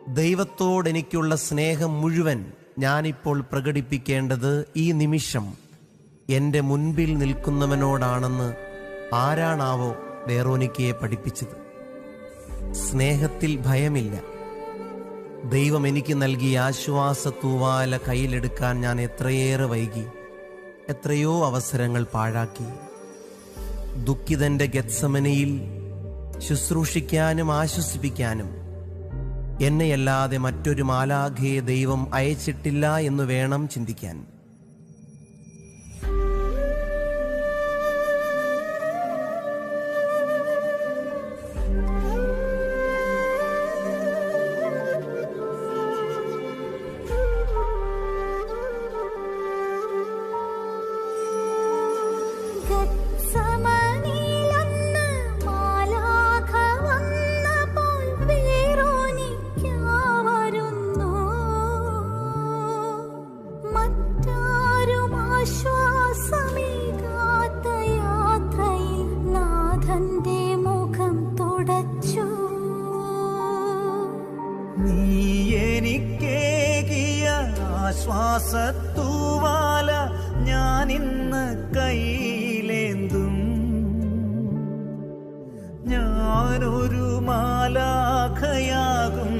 ദൈവത്തോടെനിക്കുള്ള സ്നേഹം മുഴുവൻ ഞാനിപ്പോൾ പ്രകടിപ്പിക്കേണ്ടത് ഈ നിമിഷം എൻ്റെ മുൻപിൽ നിൽക്കുന്നവനോടാണെന്ന് ആരാണാവോ വെറോനിക്കയെ പഠിപ്പിച്ചത്. സ്നേഹത്തിൽ ഭയമില്ല. ദൈവം എനിക്ക് നൽകിയ ആശ്വാസ തൂവാല കയ്യിലെടുക്കാൻ ഞാൻ എത്രയേറെ വൈകി, എത്രയോ അവസരങ്ങൾ പാഴാക്കി. ദുഃഖിതന്റെ ഗെത്സമനയിൽ ശുശ്രൂഷിക്കാനും ആശ്വസിപ്പിക്കാനും എന്നെയല്ലാതെ മറ്റൊരു മാലാഖയെ ദൈവം അയച്ചിട്ടില്ല എന്ന് വേണം ചിന്തിക്കാൻ. ആശ്വാസത്തൂവാല ഞാനിന്ന് കയ്യിലേന്തും. ഞാനൊരു മാലാഖയാകും